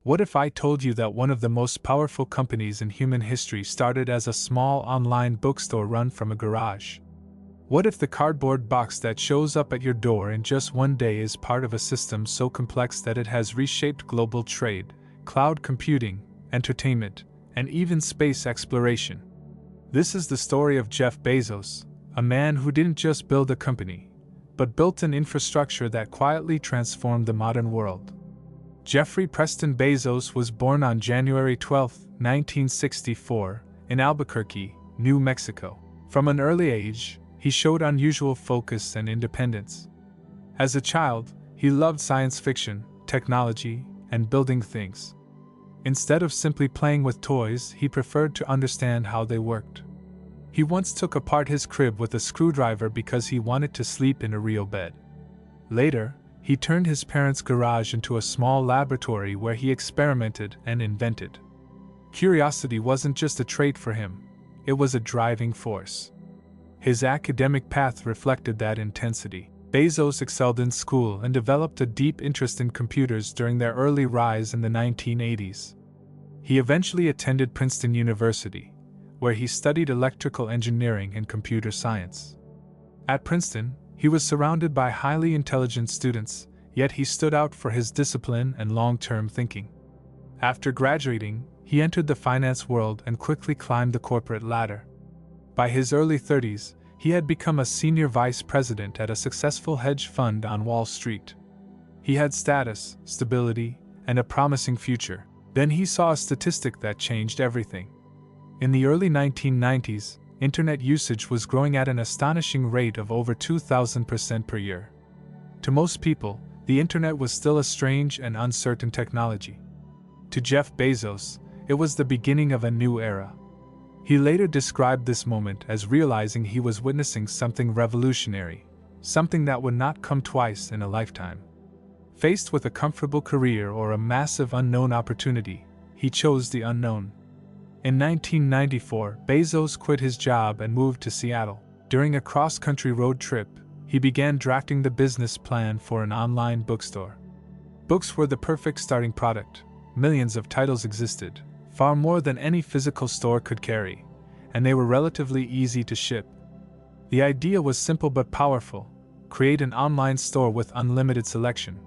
What if I told you that one of the most powerful companies in human history started as a small online bookstore run from a garage? What if the cardboard box that shows up at your door in just one day is part of a system so complex that it has reshaped global trade, cloud computing, entertainment, and even space exploration? This is the story of Jeff Bezos, a man who didn't just build a company, but built an infrastructure that quietly transformed the modern world. Jeffrey Preston Bezos was born on January 12, 1964, in Albuquerque, New Mexico. From an early age, he showed unusual focus and independence. As a child, he loved science fiction, technology, and building things. Instead of simply playing with toys, he preferred to understand how they worked. He once took apart his crib with a screwdriver because he wanted to sleep in a real bed. Later, he turned his parents' garage into a small laboratory where he experimented and invented. Curiosity wasn't just a trait for him, it was a driving force. His academic path reflected that intensity. Bezos excelled in school and developed a deep interest in computers during their early rise in the 1980s. He eventually attended Princeton University, where he studied electrical engineering and computer science. At Princeton, he was surrounded by highly intelligent students, yet he stood out for his discipline and long-term thinking. After graduating, he entered the finance world and quickly climbed the corporate ladder. By his early 30s, he had become a senior vice president at a successful hedge fund on Wall Street. He had status, stability, and a promising future. Then he saw a statistic that changed everything. In the early 1990s, internet usage was growing at an astonishing rate of over 2,000% per year. To most people, the internet was still a strange and uncertain technology. To Jeff Bezos, it was the beginning of a new era. He later described this moment as realizing he was witnessing something revolutionary, something that would not come twice in a lifetime. Faced with a comfortable career or a massive unknown opportunity, he chose the unknown. In 1994, Bezos quit his job and moved to Seattle. During a cross-country road trip, he began drafting the business plan for an online bookstore. Books were the perfect starting product. Millions of titles existed, far more than any physical store could carry, and they were relatively easy to ship. The idea was simple but powerful: create an online store with unlimited selection.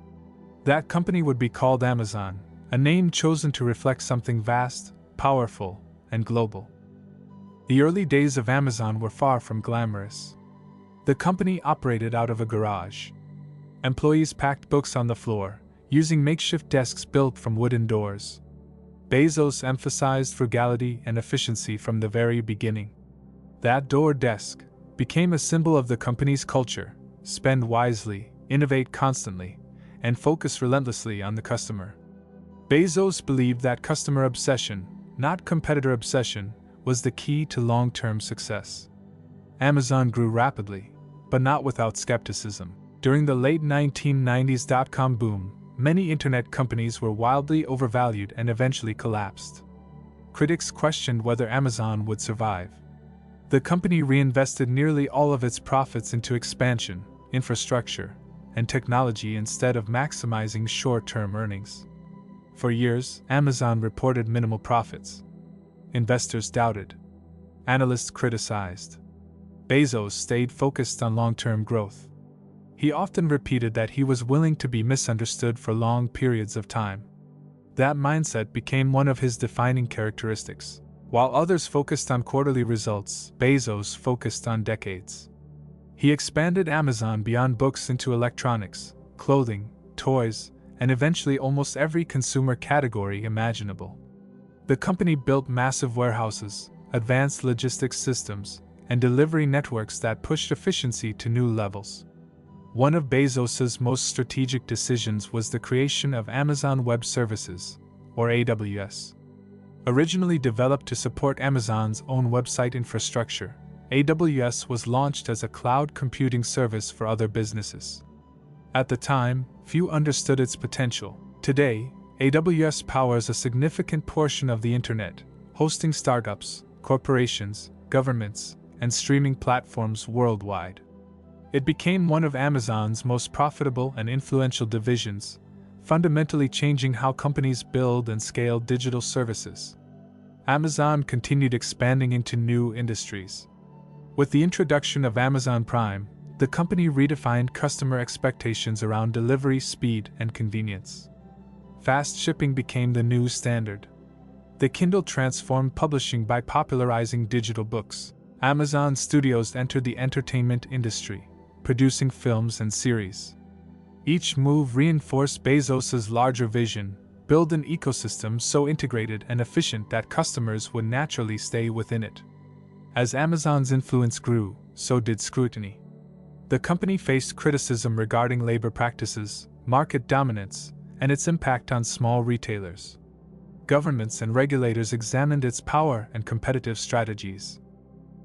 That company would be called Amazon, a name chosen to reflect something vast, powerful, and global. The early days of Amazon were far from glamorous. The company operated out of a garage. Employees packed books on the floor, using makeshift desks built from wooden doors. Bezos emphasized frugality and efficiency from the very beginning. That door desk became a symbol of the company's culture: spend wisely, innovate constantly, and focus relentlessly on the customer. Bezos believed that customer obsession, not competitor obsession, was the key to long-term success. Amazon grew rapidly, but not without skepticism. During the late 1990s dot-com boom, many internet companies were wildly overvalued and eventually collapsed. Critics questioned whether Amazon would survive. The company reinvested nearly all of its profits into expansion, infrastructure, and technology instead of maximizing short-term earnings. For years, Amazon reported minimal profits. Investors doubted. Analysts criticized. Bezos stayed focused on long-term growth. He often repeated that he was willing to be misunderstood for long periods of time. That mindset became one of his defining characteristics. While others focused on quarterly results, Bezos focused on decades. He expanded Amazon beyond books into electronics, clothing, toys, and eventually almost every consumer category imaginable. The company built massive warehouses, advanced logistics systems, and delivery networks that pushed efficiency to new levels. One of Bezos's most strategic decisions was the creation of Amazon Web Services, or AWS. Originally developed to support Amazon's own website infrastructure, AWS was launched as a cloud computing service for other businesses. At the time, few understood its potential. Today, AWS powers a significant portion of the internet, hosting startups, corporations, governments, and streaming platforms worldwide. It became one of Amazon's most profitable and influential divisions, fundamentally changing how companies build and scale digital services. Amazon continued expanding into new industries. With the introduction of Amazon Prime, the company redefined customer expectations around delivery speed and convenience. Fast shipping became the new standard. The Kindle transformed publishing by popularizing digital books. Amazon Studios entered the entertainment industry, producing films and series. Each move reinforced Bezos' larger vision: build an ecosystem so integrated and efficient that customers would naturally stay within it. As Amazon's influence grew, so did scrutiny. The company faced criticism regarding labor practices, market dominance, and its impact on small retailers. Governments and regulators examined its power and competitive strategies.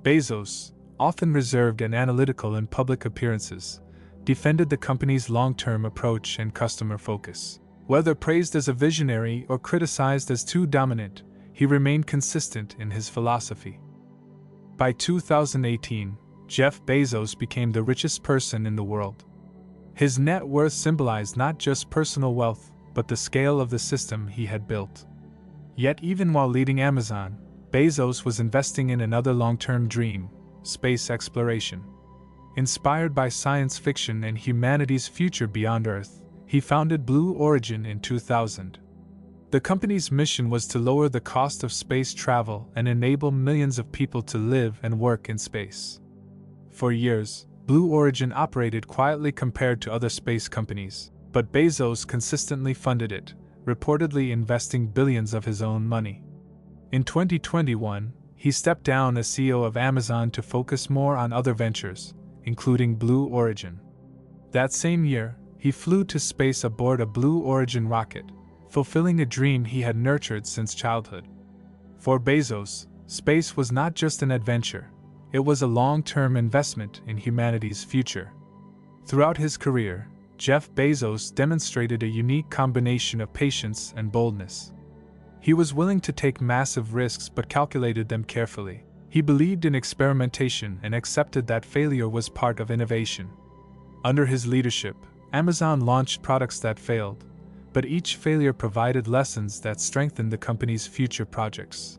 Bezos, often reserved and analytical in public appearances, defended the company's long-term approach and customer focus. Whether praised as a visionary or criticized as too dominant, he remained consistent in his philosophy. By 2018, Jeff Bezos became the richest person in the world. His net worth symbolized not just personal wealth, but the scale of the system he had built. Yet even while leading Amazon, Bezos was investing in another long-term dream: space exploration. Inspired by science fiction and humanity's future beyond Earth, he founded Blue Origin in 2000. The company's mission was to lower the cost of space travel and enable millions of people to live and work in space. For years, Blue Origin operated quietly compared to other space companies, but Bezos consistently funded it, reportedly investing billions of his own money. In 2021, he stepped down as CEO of Amazon to focus more on other ventures, including Blue Origin. That same year, he flew to space aboard a Blue Origin rocket, fulfilling a dream he had nurtured since childhood. For Bezos, space was not just an adventure, it was a long-term investment in humanity's future. Throughout his career, Jeff Bezos demonstrated a unique combination of patience and boldness. He was willing to take massive risks but calculated them carefully. He believed in experimentation and accepted that failure was part of innovation. Under his leadership, Amazon launched products that failed, but each failure provided lessons that strengthened the company's future projects.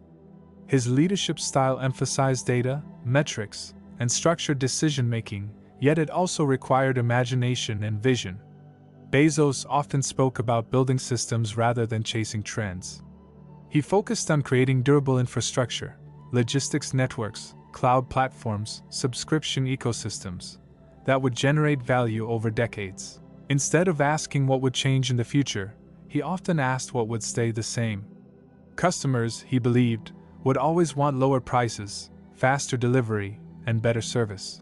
His leadership style emphasized data, metrics, and structured decision-making, yet it also required imagination and vision. Bezos often spoke about building systems rather than chasing trends. He focused on creating durable infrastructure, logistics networks, cloud platforms, subscription ecosystems that would generate value over decades. Instead of asking what would change in the future, he often asked what would stay the same. Customers, he believed, would always want lower prices, faster delivery, and better service.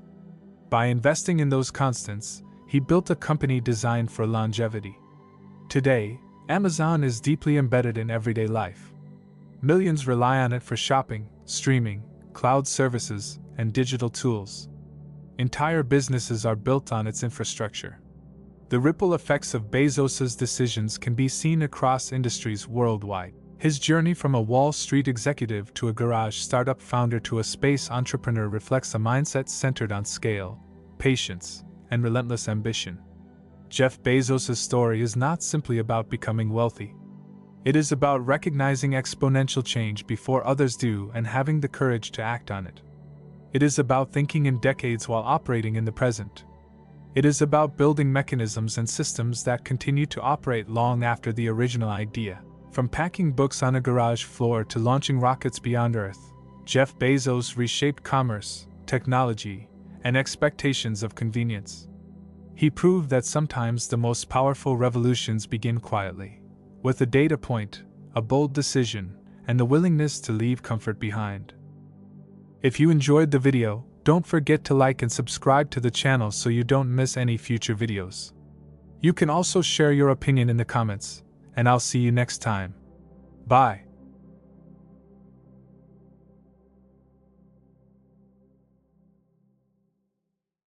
By investing in those constants, he built a company designed for longevity. Today, Amazon is deeply embedded in everyday life. Millions rely on it for shopping, streaming, cloud services, and digital tools. Entire businesses are built on its infrastructure. The ripple effects of Bezos' decisions can be seen across industries worldwide. His journey from a Wall Street executive to a garage startup founder to a space entrepreneur reflects a mindset centered on scale, patience, and relentless ambition. Jeff Bezos' story is not simply about becoming wealthy. It is about recognizing exponential change before others do and having the courage to act on it. It is about thinking in decades while operating in the present. It is about building mechanisms and systems that continue to operate long after the original idea. From packing books on a garage floor to launching rockets beyond Earth, Jeff Bezos reshaped commerce, technology, and expectations of convenience. He proved that sometimes the most powerful revolutions begin quietly, with a data point, a bold decision, and the willingness to leave comfort behind. If you enjoyed the video, don't forget to like and subscribe to the channel so you don't miss any future videos. You can also share your opinion in the comments, and I'll see you next time. Bye.